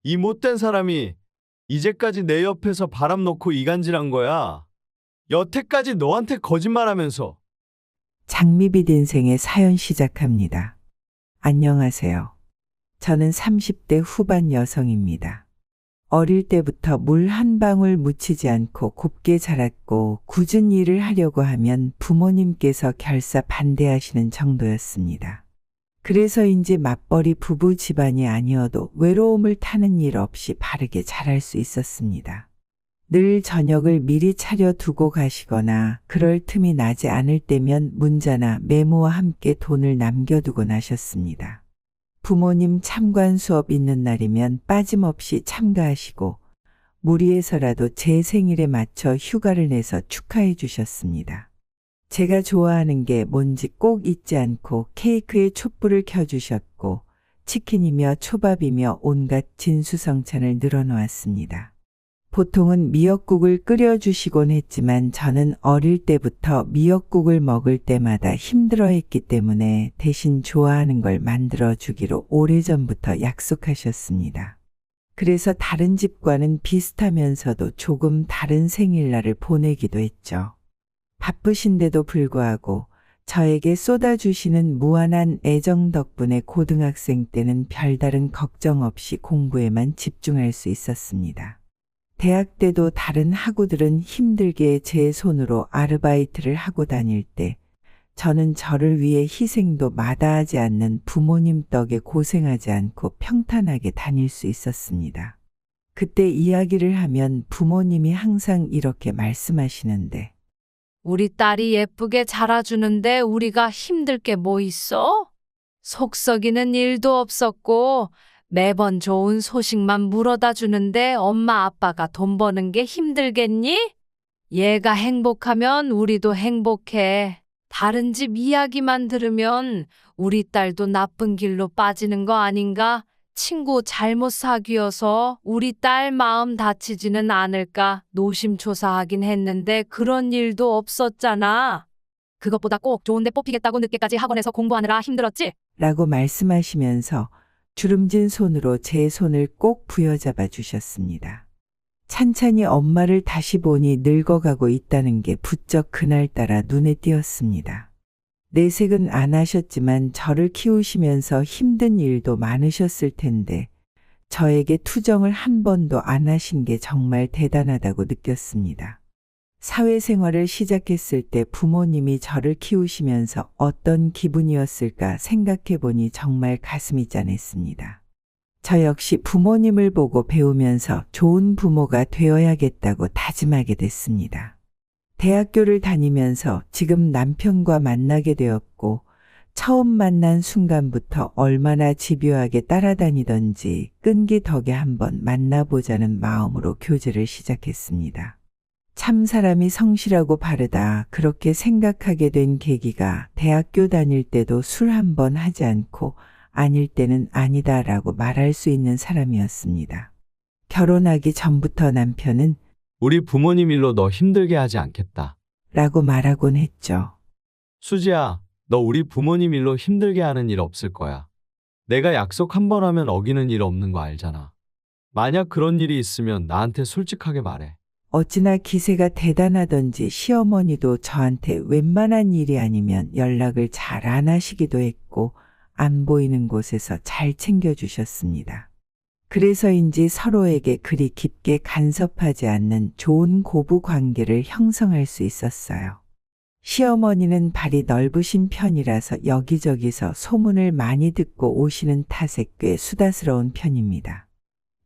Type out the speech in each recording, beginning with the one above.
이 못된 사람이 이제까지 내 옆에서 바람 놓고 이간질한 거야. 여태까지 너한테 거짓말하면서. 장미빛 인생의 사연 시작합니다. 안녕하세요. 저는 30대 후반 여성입니다. 어릴 때부터 물 한 방울 묻히지 않고 곱게 자랐고 굳은 일을 하려고 하면 부모님께서 결사 반대하시는 정도였습니다. 그래서인지 맞벌이 부부 집안이 아니어도 외로움을 타는 일 없이 바르게 자랄 수 있었습니다. 늘 저녁을 미리 차려 두고 가시거나 그럴 틈이 나지 않을 때면 문자나 메모와 함께 돈을 남겨두고 나셨습니다. 부모님 참관 수업 있는 날이면 빠짐없이 참가하시고 무리해서라도 제 생일에 맞춰 휴가를 내서 축하해 주셨습니다. 제가 좋아하는 게 뭔지 꼭 잊지 않고 케이크에 촛불을 켜주셨고 치킨이며 초밥이며 온갖 진수성찬을 늘어놓았습니다. 보통은 미역국을 끓여주시곤 했지만 저는 어릴 때부터 미역국을 먹을 때마다 힘들어했기 때문에 대신 좋아하는 걸 만들어주기로 오래전부터 약속하셨습니다. 그래서 다른 집과는 비슷하면서도 조금 다른 생일날을 보내기도 했죠. 바쁘신데도 불구하고 저에게 쏟아주시는 무한한 애정 덕분에 고등학생 때는 별다른 걱정 없이 공부에만 집중할 수 있었습니다. 대학 때도 다른 학우들은 힘들게 제 손으로 아르바이트를 하고 다닐 때 저는 저를 위해 희생도 마다하지 않는 부모님 덕에 고생하지 않고 평탄하게 다닐 수 있었습니다. 그때 이야기를 하면 부모님이 항상 이렇게 말씀하시는데 우리 딸이 예쁘게 자라주는데 우리가 힘들 게 뭐 있어? 속 썩이는 일도 없었고 매번 좋은 소식만 물어다 주는데 엄마 아빠가 돈 버는 게 힘들겠니? 얘가 행복하면 우리도 행복해. 다른 집 이야기만 들으면 우리 딸도 나쁜 길로 빠지는 거 아닌가? 친구 잘못 사귀어서 우리 딸 마음 다치지는 않을까 노심초사하긴 했는데 그런 일도 없었잖아. 그것보다 꼭 좋은데 뽑히겠다고 늦게까지 학원에서 공부하느라 힘들었지? 라고 말씀하시면서 주름진 손으로 제 손을 꼭 부여잡아 주셨습니다. 찬찬히 엄마를 다시 보니 늙어가고 있다는 게 부쩍 그날따라 눈에 띄었습니다. 내색은 안 하셨지만 저를 키우시면서 힘든 일도 많으셨을 텐데 저에게 투정을 한 번도 안 하신 게 정말 대단하다고 느꼈습니다. 사회생활을 시작했을 때 부모님이 저를 키우시면서 어떤 기분이었을까 생각해 보니 정말 가슴이 짠했습니다. 저 역시 부모님을 보고 배우면서 좋은 부모가 되어야겠다고 다짐하게 됐습니다. 대학교를 다니면서 지금 남편과 만나게 되었고 처음 만난 순간부터 얼마나 집요하게 따라다니던지 끈기 덕에 한번 만나보자는 마음으로 교제를 시작했습니다. 참 사람이 성실하고 바르다 그렇게 생각하게 된 계기가 대학교 다닐 때도 술 한 번 하지 않고 아닐 때는 아니다라고 말할 수 있는 사람이었습니다. 결혼하기 전부터 남편은 우리 부모님 일로 너 힘들게 하지 않겠다. 라고 말하곤 했죠. 수지야, 너 우리 부모님 일로 힘들게 하는 일 없을 거야. 내가 약속 한 번 하면 어기는 일 없는 거 알잖아. 만약 그런 일이 있으면 나한테 솔직하게 말해. 어찌나 기세가 대단하던지 시어머니도 저한테 웬만한 일이 아니면 연락을 잘 안 하시기도 했고 안 보이는 곳에서 잘 챙겨주셨습니다. 그래서인지 서로에게 그리 깊게 간섭하지 않는 좋은 고부 관계를 형성할 수 있었어요. 시어머니는 발이 넓으신 편이라서 여기저기서 소문을 많이 듣고 오시는 탓에 꽤 수다스러운 편입니다.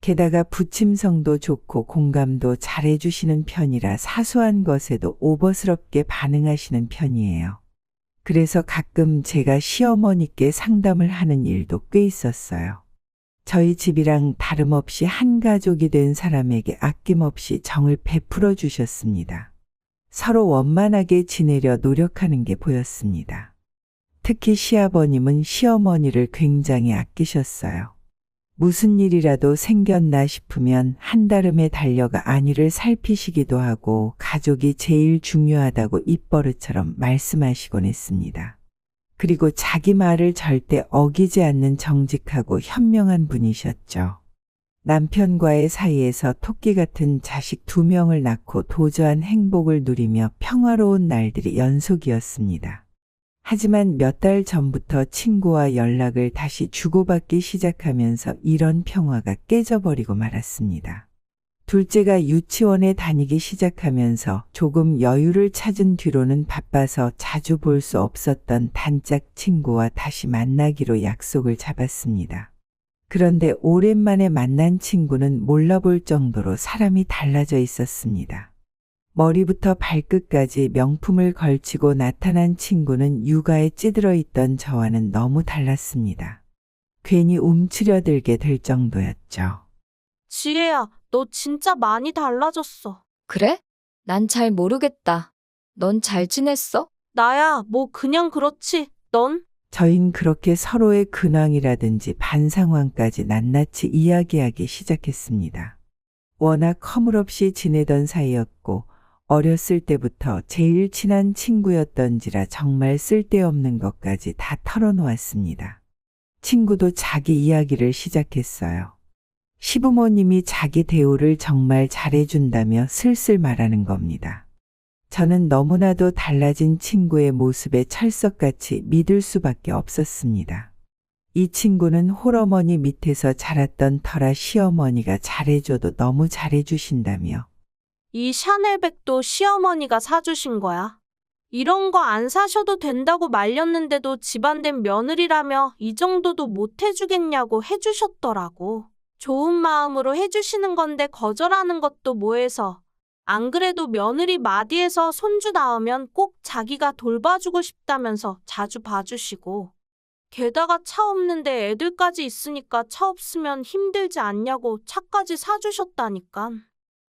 게다가 부침성도 좋고 공감도 잘해주시는 편이라 사소한 것에도 오버스럽게 반응하시는 편이에요. 그래서 가끔 제가 시어머니께 상담을 하는 일도 꽤 있었어요. 저희 집이랑 다름없이 한 가족이 된 사람에게 아낌없이 정을 베풀어 주셨습니다. 서로 원만하게 지내려 노력하는 게 보였습니다. 특히 시아버님은 시어머니를 굉장히 아끼셨어요. 무슨 일이라도 생겼나 싶으면 한달음에 달려가 아내를 살피시기도 하고 가족이 제일 중요하다고 입버릇처럼 말씀하시곤 했습니다. 그리고 자기 말을 절대 어기지 않는 정직하고 현명한 분이셨죠. 남편과의 사이에서 토끼 같은 자식 2명을 낳고 도저한 행복을 누리며 평화로운 날들이 연속이었습니다. 하지만 몇 달 전부터 친구와 연락을 다시 주고받기 시작하면서 이런 평화가 깨져버리고 말았습니다. 둘째가 유치원에 다니기 시작하면서 조금 여유를 찾은 뒤로는 바빠서 자주 볼 수 없었던 단짝 친구와 다시 만나기로 약속을 잡았습니다. 그런데 오랜만에 만난 친구는 몰라볼 정도로 사람이 달라져 있었습니다. 머리부터 발끝까지 명품을 걸치고 나타난 친구는 육아에 찌들어 있던 저와는 너무 달랐습니다. 괜히 움츠려들게 될 정도였죠. 지혜야, 너 진짜 많이 달라졌어. 그래? 난 잘 모르겠다. 넌 잘 지냈어? 나야, 뭐 그냥 그렇지. 넌? 저흰 그렇게 서로의 근황이라든지 반상황까지 낱낱이 이야기하기 시작했습니다. 워낙 허물없이 지내던 사이였고 어렸을 때부터 제일 친한 친구였던지라 정말 쓸데없는 것까지 다 털어놓았습니다. 친구도 자기 이야기를 시작했어요. 시부모님이 자기 대우를 정말 잘해준다며 슬슬 말하는 겁니다. 저는 너무나도 달라진 친구의 모습에 철석같이 믿을 수밖에 없었습니다. 이 친구는 홀어머니 밑에서 자랐던 터라 시어머니가 잘해줘도 너무 잘해주신다며 이 샤넬백도 시어머니가 사주신 거야. 이런 거 안 사셔도 된다고 말렸는데도 집안된 며느리라며 이 정도도 못 해주겠냐고 해주셨더라고. 좋은 마음으로 해주시는 건데 거절하는 것도 뭐해서. 안 그래도 며느리 마디에서 손주 나오면 꼭 자기가 돌봐주고 싶다면서 자주 봐주시고. 게다가 차 없는데 애들까지 있으니까 차 없으면 힘들지 않냐고 차까지 사주셨다니깐.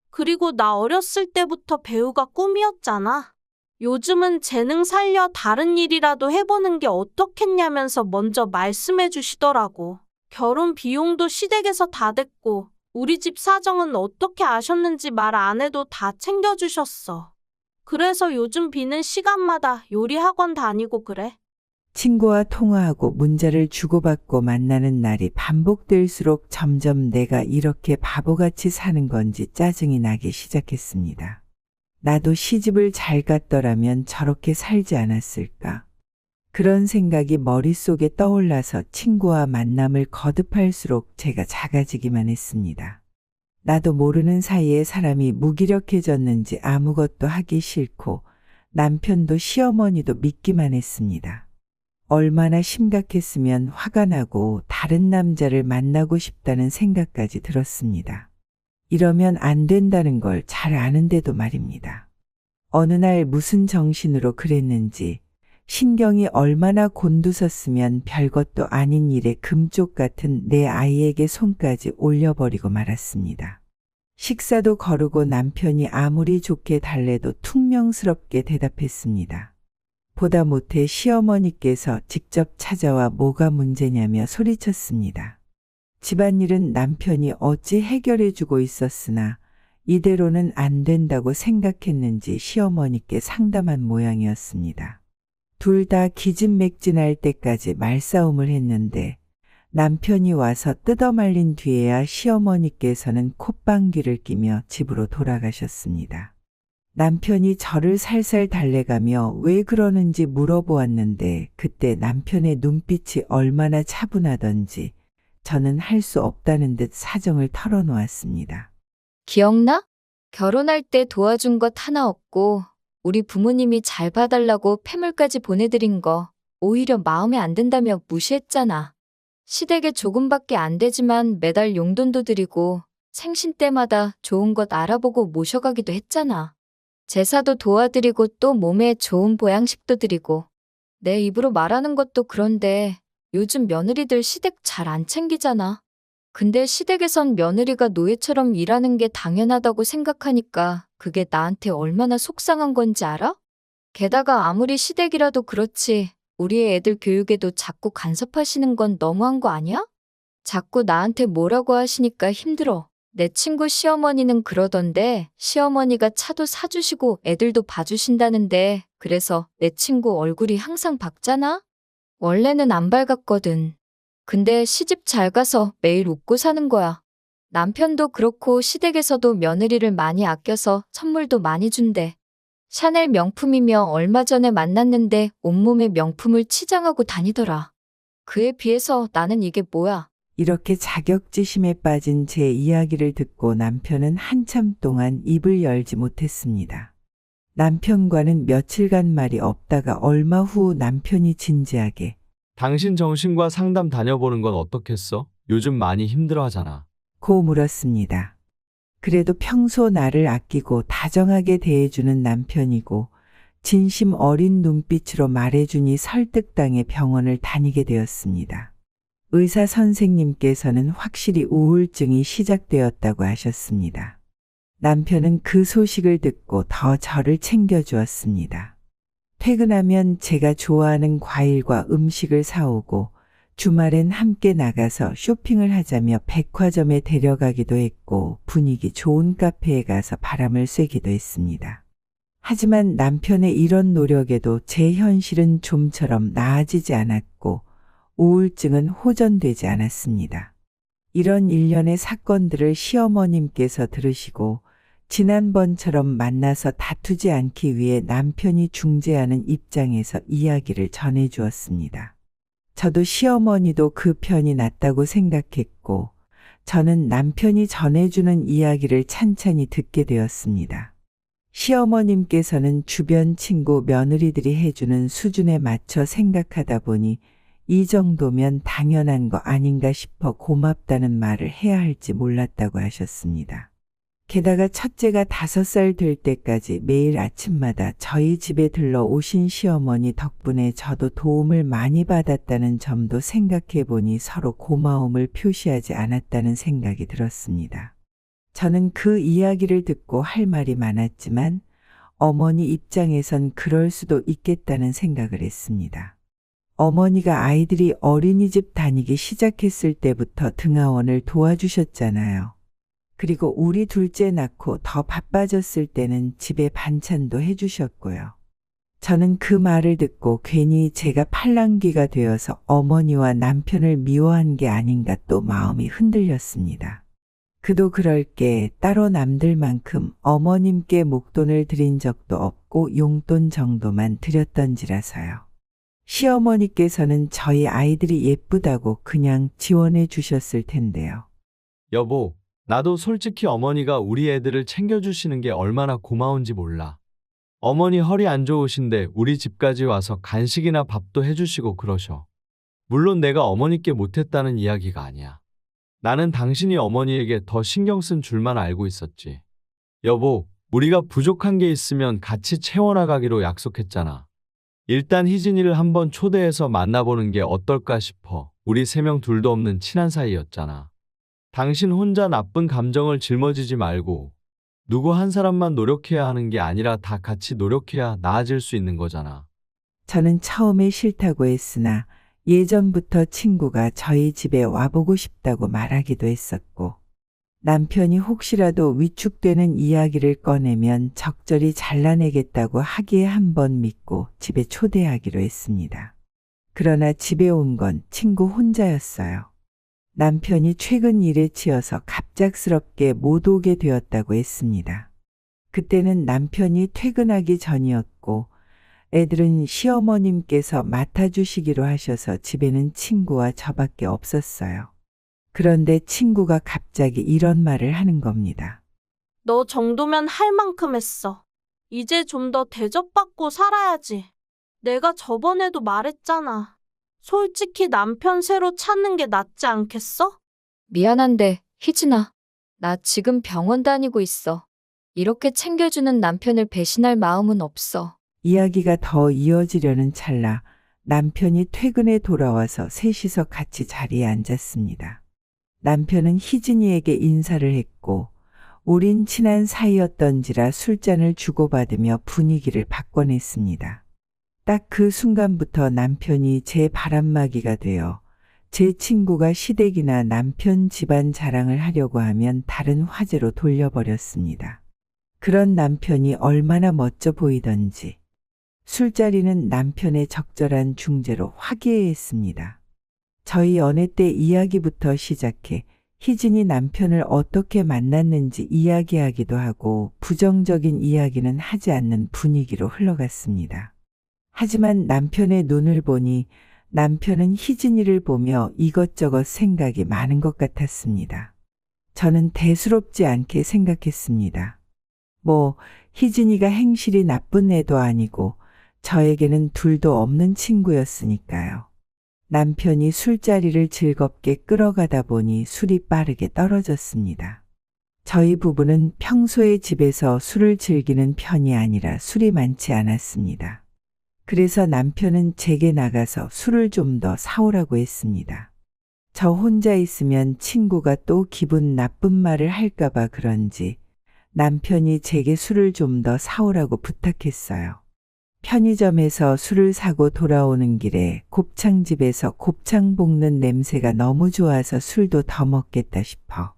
그리고 나 어렸을 때부터 배우가 꿈이었잖아. 요즘은 재능 살려 다른 일이라도 해보는 게 어떻겠냐면서 먼저 말씀해 주시더라고. 결혼 비용도 시댁에서 다 됐고 우리 집 사정은 어떻게 아셨는지 말 안 해도 다 챙겨주셨어. 그래서 요즘 비는 시간마다 요리 학원 다니고 그래. 친구와 통화하고 문자를 주고받고 만나는 날이 반복될수록 점점 내가 이렇게 바보같이 사는 건지 짜증이 나기 시작했습니다. 나도 시집을 잘 갔더라면 저렇게 살지 않았을까. 그런 생각이 머릿속에 떠올라서 친구와 만남을 거듭할수록 제가 작아지기만 했습니다. 나도 모르는 사이에 사람이 무기력해졌는지 아무것도 하기 싫고 남편도 시어머니도 믿기만 했습니다. 얼마나 심각했으면 화가 나고 다른 남자를 만나고 싶다는 생각까지 들었습니다. 이러면 안 된다는 걸 잘 아는데도 말입니다. 어느 날 무슨 정신으로 그랬는지 신경이 얼마나 곤두섰으면 별것도 아닌 일에 금쪽 같은 내 아이에게 손까지 올려버리고 말았습니다. 식사도 거르고 남편이 아무리 좋게 달래도 퉁명스럽게 대답했습니다. 보다 못해 시어머니께서 직접 찾아와 뭐가 문제냐며 소리쳤습니다. 집안일은 남편이 어찌 해결해주고 있었으나 이대로는 안 된다고 생각했는지 시어머니께 상담한 모양이었습니다. 둘 다 기진맥진할 때까지 말싸움을 했는데 남편이 와서 뜯어말린 뒤에야 시어머니께서는 콧방귀를 끼며 집으로 돌아가셨습니다. 남편이 저를 살살 달래가며 왜 그러는지 물어보았는데 그때 남편의 눈빛이 얼마나 차분하던지 저는 할 수 없다는 듯 사정을 털어놓았습니다. 기억나? 결혼할 때 도와준 것 하나 없고 우리 부모님이 잘 봐달라고 폐물까지 보내드린 거 오히려 마음에 안 든다며 무시했잖아. 시댁에 조금밖에 안 되지만 매달 용돈도 드리고 생신 때마다 좋은 것 알아보고 모셔가기도 했잖아. 제사도 도와드리고 또 몸에 좋은 보양식도 드리고. 내 입으로 말하는 것도 그런데 요즘 며느리들 시댁 잘 안 챙기잖아. 근데 시댁에선 며느리가 노예처럼 일하는 게 당연하다고 생각하니까 그게 나한테 얼마나 속상한 건지 알아? 게다가 아무리 시댁이라도 그렇지 우리 애들 교육에도 자꾸 간섭하시는 건 너무한 거 아니야? 자꾸 나한테 뭐라고 하시니까 힘들어. 내 친구 시어머니는 그러던데 시어머니가 차도 사주시고 애들도 봐주신다는데 그래서 내 친구 얼굴이 항상 밝잖아? 원래는 안 밝았거든. 근데 시집 잘 가서 매일 웃고 사는 거야. 남편도 그렇고 시댁에서도 며느리를 많이 아껴서 선물도 많이 준대. 샤넬 명품이며 얼마 전에 만났는데 온몸에 명품을 치장하고 다니더라. 그에 비해서 나는 이게 뭐야? 이렇게 자격지심에 빠진 제 이야기를 듣고 남편은 한참 동안 입을 열지 못했습니다. 남편과는 며칠간 말이 없다가 얼마 후 남편이 진지하게 당신 정신과 상담 다녀보는 건 어떻겠어? 요즘 많이 힘들어하잖아. 고 물었습니다. 그래도 평소 나를 아끼고 다정하게 대해주는 남편이고 진심 어린 눈빛으로 말해주니 설득당해 병원을 다니게 되었습니다. 의사 선생님께서는 확실히 우울증이 시작되었다고 하셨습니다. 남편은 그 소식을 듣고 더 저를 챙겨주었습니다. 퇴근하면 제가 좋아하는 과일과 음식을 사오고 주말엔 함께 나가서 쇼핑을 하자며 백화점에 데려가기도 했고 분위기 좋은 카페에 가서 바람을 쐬기도 했습니다. 하지만 남편의 이런 노력에도 제 현실은 좀처럼 나아지지 않았고 우울증은 호전되지 않았습니다. 이런 일련의 사건들을 시어머님께서 들으시고 지난번처럼 만나서 다투지 않기 위해 남편이 중재하는 입장에서 이야기를 전해주었습니다. 저도 시어머니도 그 편이 낫다고 생각했고 저는 남편이 전해주는 이야기를 찬찬히 듣게 되었습니다. 시어머님께서는 주변 친구 며느리들이 해주는 수준에 맞춰 생각하다 보니 이 정도면 당연한 거 아닌가 싶어 고맙다는 말을 해야 할지 몰랐다고 하셨습니다. 게다가 첫째가 5살 될 때까지 매일 아침마다 저희 집에 들러 오신 시어머니 덕분에 저도 도움을 많이 받았다는 점도 생각해 보니 서로 고마움을 표시하지 않았다는 생각이 들었습니다. 저는 그 이야기를 듣고 할 말이 많았지만 어머니 입장에선 그럴 수도 있겠다는 생각을 했습니다. 어머니가 아이들이 어린이집 다니기 시작했을 때부터 등하원을 도와주셨잖아요. 그리고 우리 둘째 낳고 더 바빠졌을 때는 집에 반찬도 해주셨고요. 저는 그 말을 듣고 괜히 제가 팔랑귀가 되어서 어머니와 남편을 미워한 게 아닌가 또 마음이 흔들렸습니다. 그도 그럴 게 따로 남들만큼 어머님께 목돈을 드린 적도 없고 용돈 정도만 드렸던지라서요. 시어머니께서는 저희 아이들이 예쁘다고 그냥 지원해 주셨을 텐데요. 여보, 나도 솔직히 어머니가 우리 애들을 챙겨주시는 게 얼마나 고마운지 몰라. 어머니 허리 안 좋으신데 우리 집까지 와서 간식이나 밥도 해주시고 그러셔. 물론 내가 어머니께 못했다는 이야기가 아니야. 나는 당신이 어머니에게 더 신경 쓴 줄만 알고 있었지. 여보, 우리가 부족한 게 있으면 같이 채워나가기로 약속했잖아. 일단 희진이를 한번 초대해서 만나보는 게 어떨까 싶어. 우리 3명 둘도 없는 친한 사이였잖아. 당신 혼자 나쁜 감정을 짊어지지 말고 누구 한 사람만 노력해야 하는 게 아니라 다 같이 노력해야 나아질 수 있는 거잖아. 저는 처음에 싫다고 했으나 예전부터 친구가 저희 집에 와보고 싶다고 말하기도 했었고 남편이 혹시라도 위축되는 이야기를 꺼내면 적절히 잘라내겠다고 하기에 한번 믿고 집에 초대하기로 했습니다. 그러나 집에 온 건 친구 혼자였어요. 남편이 최근 일에 치여서 갑작스럽게 못 오게 되었다고 했습니다. 그때는 남편이 퇴근하기 전이었고 애들은 시어머님께서 맡아주시기로 하셔서 집에는 친구와 저밖에 없었어요. 그런데 친구가 갑자기 이런 말을 하는 겁니다. 너 정도면 할 만큼 했어. 이제 좀 더 대접받고 살아야지. 내가 저번에도 말했잖아. 솔직히 남편 새로 찾는 게 낫지 않겠어? 미안한데, 희진아. 나 지금 병원 다니고 있어. 이렇게 챙겨주는 남편을 배신할 마음은 없어. 이야기가 더 이어지려는 찰나 남편이 퇴근해 돌아와서 셋이서 같이 자리에 앉았습니다. 남편은 희진이에게 인사를 했고 우린 친한 사이였던지라 술잔을 주고받으며 분위기를 바꿔냈습니다. 딱 그 순간부터 남편이 제 바람막이가 되어 제 친구가 시댁이나 남편 집안 자랑을 하려고 하면 다른 화제로 돌려버렸습니다. 그런 남편이 얼마나 멋져 보이던지 술자리는 남편의 적절한 중재로 화기애애했습니다. 저희 연애 때 이야기부터 시작해 희진이 남편을 어떻게 만났는지 이야기하기도 하고 부정적인 이야기는 하지 않는 분위기로 흘러갔습니다. 하지만 남편의 눈을 보니 남편은 희진이를 보며 이것저것 생각이 많은 것 같았습니다. 저는 대수롭지 않게 생각했습니다. 희진이가 행실이 나쁜 애도 아니고 저에게는 둘도 없는 친구였으니까요. 남편이 술자리를 즐겁게 끌어가다 보니 술이 빠르게 떨어졌습니다. 저희 부부는 평소에 집에서 술을 즐기는 편이 아니라 술이 많지 않았습니다. 그래서 남편은 제게 나가서 술을 좀 더 사오라고 했습니다. 저 혼자 있으면 친구가 또 기분 나쁜 말을 할까봐 그런지 남편이 제게 술을 좀 더 사오라고 부탁했어요. 편의점에서 술을 사고 돌아오는 길에 곱창집에서 곱창 볶는 냄새가 너무 좋아서 술도 더 먹겠다 싶어.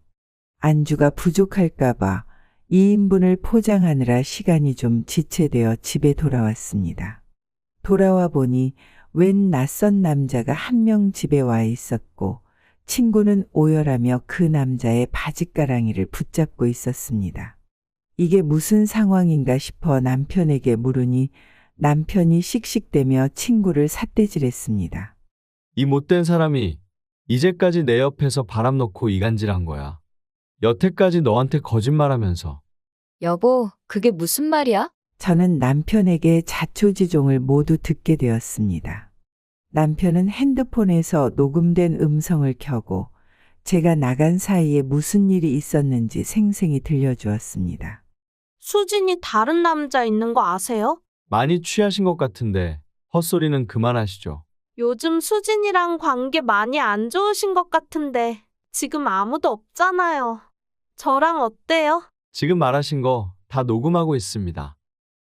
안주가 부족할까봐 2인분을 포장하느라 시간이 좀 지체되어 집에 돌아왔습니다. 돌아와 보니 웬 낯선 남자가 한 명 집에 와 있었고 친구는 오열하며 그 남자의 바짓가랑이를 붙잡고 있었습니다. 이게 무슨 상황인가 싶어 남편에게 물으니 남편이 씩씩대며 친구를 삿대질했습니다. 이 못된 사람이 이제까지 내 옆에서 바람 넣고 이간질한 거야. 여태까지 너한테 거짓말하면서. 여보, 그게 무슨 말이야? 저는 남편에게 자초지종을 모두 듣게 되었습니다. 남편은 핸드폰에서 녹음된 음성을 켜고 제가 나간 사이에 무슨 일이 있었는지 생생히 들려주었습니다. 수진이 다른 남자 있는 거 아세요? 많이 취하신 것 같은데 헛소리는 그만하시죠. 요즘 수진이랑 관계 많이 안 좋으신 것 같은데 지금 아무도 없잖아요. 저랑 어때요? 지금 말하신 거 다 녹음하고 있습니다.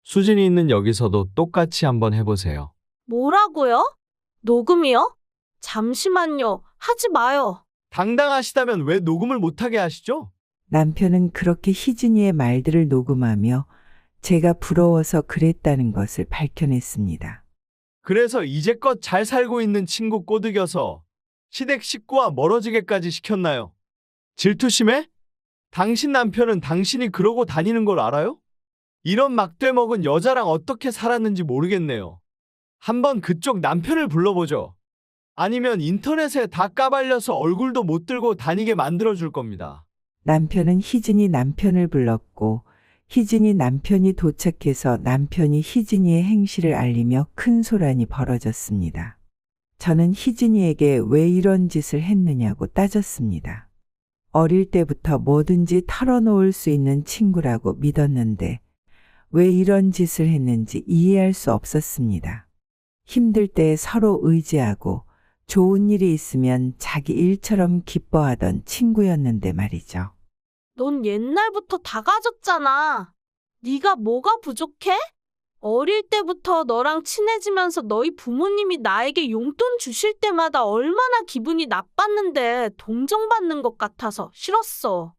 수진이 있는 여기서도 똑같이 한번 해보세요. 뭐라고요? 녹음이요? 잠시만요. 하지 마요. 당당하시다면 왜 녹음을 못하게 하시죠? 남편은 그렇게 희진이의 말들을 녹음하며 제가 부러워서 그랬다는 것을 밝혀냈습니다. 그래서 이제껏 잘 살고 있는 친구 꼬드겨서 시댁 식구와 멀어지게까지 시켰나요? 질투심에? 당신 남편은 당신이 그러고 다니는 걸 알아요? 이런 막대 먹은 여자랑 어떻게 살았는지 모르겠네요. 한번 그쪽 남편을 불러보죠. 아니면 인터넷에 다 까발려서 얼굴도 못 들고 다니게 만들어줄 겁니다. 남편은 희진이 남편을 불렀고 희진이 남편이 도착해서 남편이 희진이의 행실을 알리며 큰 소란이 벌어졌습니다. 저는 희진이에게 왜 이런 짓을 했느냐고 따졌습니다. 어릴 때부터 뭐든지 털어놓을 수 있는 친구라고 믿었는데 왜 이런 짓을 했는지 이해할 수 없었습니다. 힘들 때 서로 의지하고 좋은 일이 있으면 자기 일처럼 기뻐하던 친구였는데 말이죠. 넌 옛날부터 다 가졌잖아. 네가 뭐가 부족해? 어릴 때부터 너랑 친해지면서 너희 부모님이 나에게 용돈 주실 때마다 얼마나 기분이 나빴는데 동정받는 것 같아서 싫었어.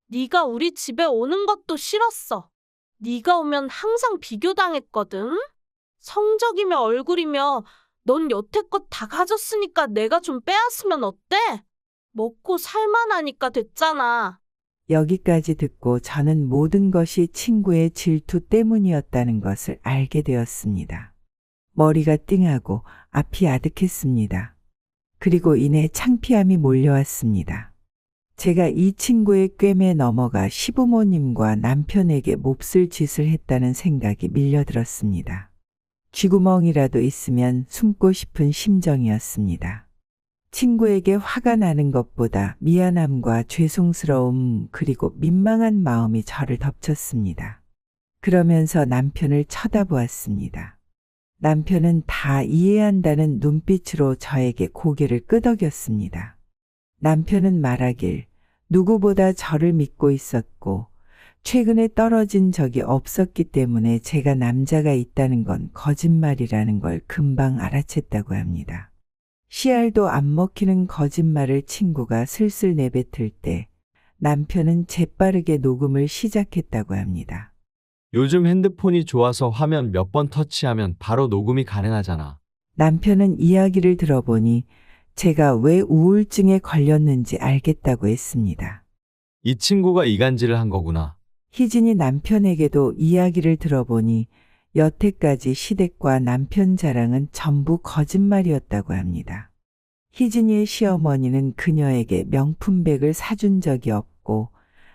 네가 우리 집에 오는 것도 싫었어. 네가 오면 항상 비교당했거든. 성적이며 얼굴이며 넌 여태껏 다 가졌으니까 내가 좀 빼앗으면 어때? 먹고 살만하니까 됐잖아. 여기까지 듣고 저는 모든 것이 친구의 질투 때문이었다는 것을 알게 되었습니다. 머리가 띵하고 앞이 아득했습니다. 그리고 이내 창피함이 몰려왔습니다. 제가 이 친구의 꿰매 넘어가 시부모님과 남편에게 몹쓸 짓을 했다는 생각이 밀려들었습니다. 쥐구멍이라도 있으면 숨고 싶은 심정이었습니다. 친구에게 화가 나는 것보다 미안함과 죄송스러움 그리고 민망한 마음이 저를 덮쳤습니다. 그러면서 남편을 쳐다보았습니다. 남편은 다 이해한다는 눈빛으로 저에게 고개를 끄덕였습니다. 남편은 말하길 누구보다 저를 믿고 있었고 최근에 떨어진 적이 없었기 때문에 제가 남자가 있다는 건 거짓말이라는 걸 금방 알아챘다고 합니다. 씨알도 안 먹히는 거짓말을 친구가 슬슬 내뱉을 때 남편은 재빠르게 녹음을 시작했다고 합니다. 요즘 핸드폰이 좋아서 화면 몇 번 터치하면 바로 녹음이 가능하잖아. 남편은 이야기를 들어보니 제가 왜 우울증에 걸렸는지 알겠다고 했습니다. 이 친구가 이간질을 한 거구나. 희진이 남편에게도 이야기를 들어보니 여태까지 시댁과 남편 자랑은 전부 거짓말이었다고 합니다. 희진이의 시어머니는 그녀에게 명품백을 사준 적이 없고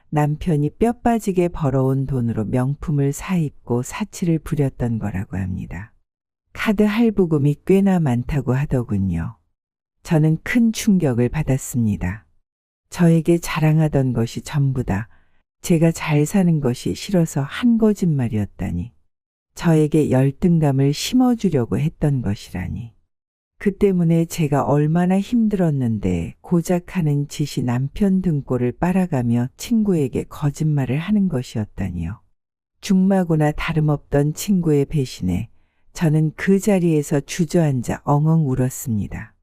남편이 뼈 빠지게 벌어온 돈으로 명품을 사입고 사치를 부렸던 거라고 합니다. 카드 할부금이 꽤나 많다고 하더군요. 저는 큰 충격을 받았습니다. 저에게 자랑하던 것이 전부 다 제가 잘 사는 것이 싫어서 한 거짓말이었다니. 저에게 열등감을 심어주려고 했던 것이라니. 그 때문에 제가 얼마나 힘들었는데 고작 하는 짓이 남편 등골을 빨아가며 친구에게 거짓말을 하는 것이었다니요. 중마고나 다름없던 친구의 배신에 저는 그 자리에서 주저앉아 엉엉 울었습니다.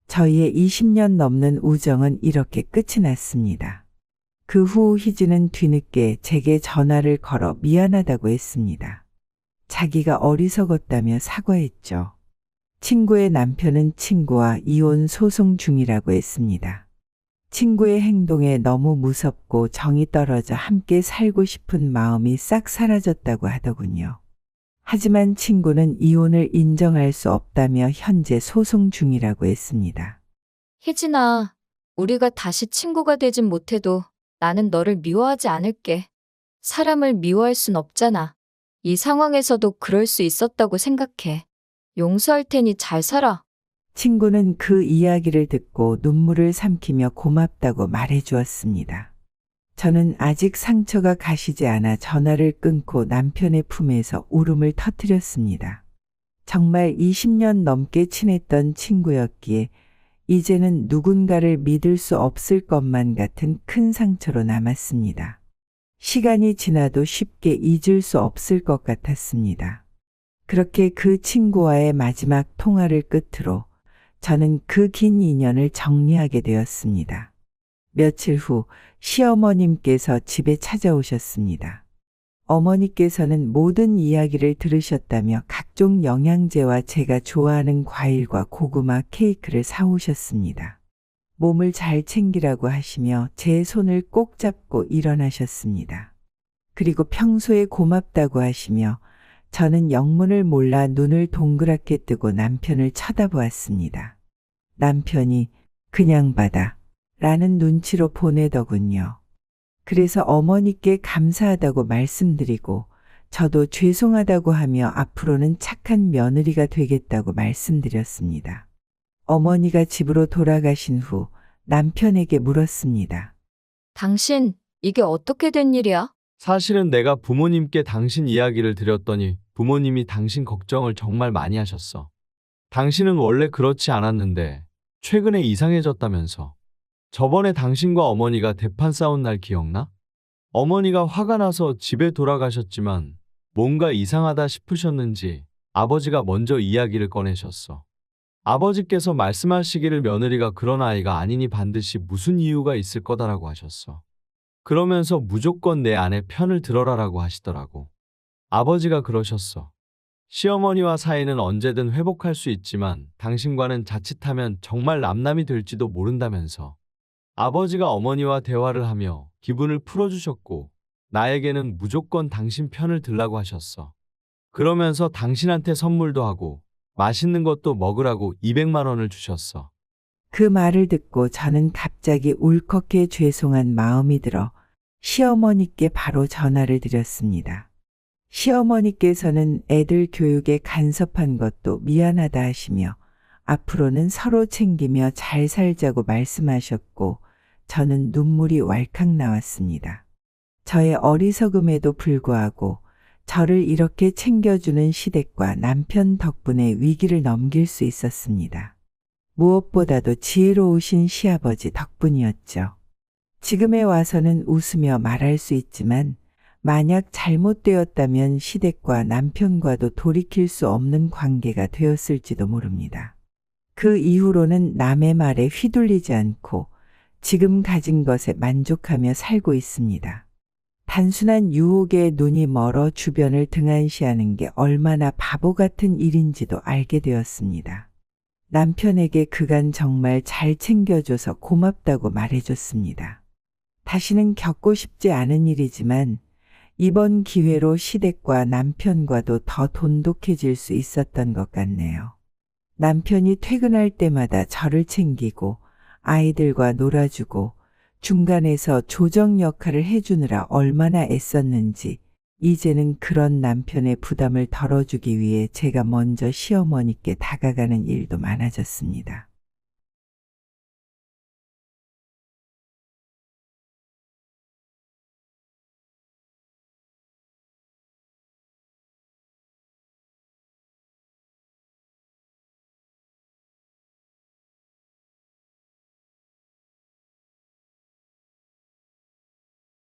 저희의 20년 넘는 우정은 이렇게 끝이 났습니다. 그 후 희진은 뒤늦게 제게 전화를 걸어 미안하다고 했습니다. 자기가 어리석었다며 사과했죠. 친구의 남편은 친구와 이혼 소송 중이라고 했습니다. 친구의 행동에 너무 무섭고 정이 떨어져 함께 살고 싶은 마음이 싹 사라졌다고 하더군요. 하지만 친구는 이혼을 인정할 수 없다며 현재 소송 중이라고 했습니다. 희진아, 우리가 다시 친구가 되진 못해도 나는 너를 미워하지 않을게. 사람을 미워할 순 없잖아. 이 상황에서도 그럴 수 있었다고 생각해. 용서할 테니 잘 살아. 친구는 그 이야기를 듣고 눈물을 삼키며 고맙다고 말해 주었습니다. 저는 아직 상처가 가시지 않아 전화를 끊고 남편의 품에서 울음을 터뜨렸습니다. 정말 20년 넘게 친했던 친구였기에 이제는 누군가를 믿을 수 없을 것만 같은 큰 상처로 남았습니다. 시간이 지나도 쉽게 잊을 수 없을 것 같았습니다. 그렇게 그 친구와의 마지막 통화를 끝으로 저는 그 긴 인연을 정리하게 되었습니다. 며칠 후 시어머님께서 집에 찾아오셨습니다. 어머니께서는 모든 이야기를 들으셨다며 각종 영양제와 제가 좋아하는 과일과 고구마 케이크를 사오셨습니다. 몸을 잘 챙기라고 하시며 제 손을 꼭 잡고 일어나셨습니다. 그리고 평소에 고맙다고 하시며 저는 영문을 몰라 눈을 동그랗게 뜨고 남편을 쳐다보았습니다. 남편이 그냥 받아 라는 눈치로 보내더군요. 그래서 어머니께 감사하다고 말씀드리고 저도 죄송하다고 하며 앞으로는 착한 며느리가 되겠다고 말씀드렸습니다. 어머니가 집으로 돌아가신 후 남편에게 물었습니다. 당신, 이게 어떻게 된 일이야? 사실은 내가 부모님께 당신 이야기를 드렸더니 부모님이 당신 걱정을 정말 많이 하셨어. 당신은 원래 그렇지 않았는데 최근에 이상해졌다면서. 저번에 당신과 어머니가 대판 싸운 날 기억나? 어머니가 화가 나서 집에 돌아가셨지만 뭔가 이상하다 싶으셨는지 아버지가 먼저 이야기를 꺼내셨어. 아버지께서 말씀하시기를 며느리가 그런 아이가 아니니 반드시 무슨 이유가 있을 거다라고 하셨어. 그러면서 무조건 내 아내 편을 들어라라고 하시더라고. 아버지가 그러셨어. 시어머니와 사이는 언제든 회복할 수 있지만 당신과는 자칫하면 정말 남남이 될지도 모른다면서. 아버지가 어머니와 대화를 하며 기분을 풀어주셨고 나에게는 무조건 당신 편을 들라고 하셨어. 그러면서 당신한테 선물도 하고 맛있는 것도 먹으라고 200만 원을 주셨어. 그 말을 듣고 저는 갑자기 울컥해 죄송한 마음이 들어 시어머니께 바로 전화를 드렸습니다. 시어머니께서는 애들 교육에 간섭한 것도 미안하다 하시며 앞으로는 서로 챙기며 잘 살자고 말씀하셨고 저는 눈물이 왈칵 나왔습니다. 저의 어리석음에도 불구하고 저를 이렇게 챙겨주는 시댁과 남편 덕분에 위기를 넘길 수 있었습니다. 무엇보다도 지혜로우신 시아버지 덕분이었죠. 지금에 와서는 웃으며 말할 수 있지만 만약 잘못되었다면 시댁과 남편과도 돌이킬 수 없는 관계가 되었을지도 모릅니다. 그 이후로는 남의 말에 휘둘리지 않고 지금 가진 것에 만족하며 살고 있습니다. 단순한 유혹에 눈이 멀어 주변을 등한시하는 게 얼마나 바보 같은 일인지도 알게 되었습니다. 남편에게 그간 정말 잘 챙겨줘서 고맙다고 말해줬습니다. 다시는 겪고 싶지 않은 일이지만 이번 기회로 시댁과 남편과도 더 돈독해질 수 있었던 것 같네요. 남편이 퇴근할 때마다 저를 챙기고 아이들과 놀아주고 중간에서 조정 역할을 해주느라 얼마나 애썼는지 이제는 그런 남편의 부담을 덜어주기 위해 제가 먼저 시어머니께 다가가는 일도 많아졌습니다.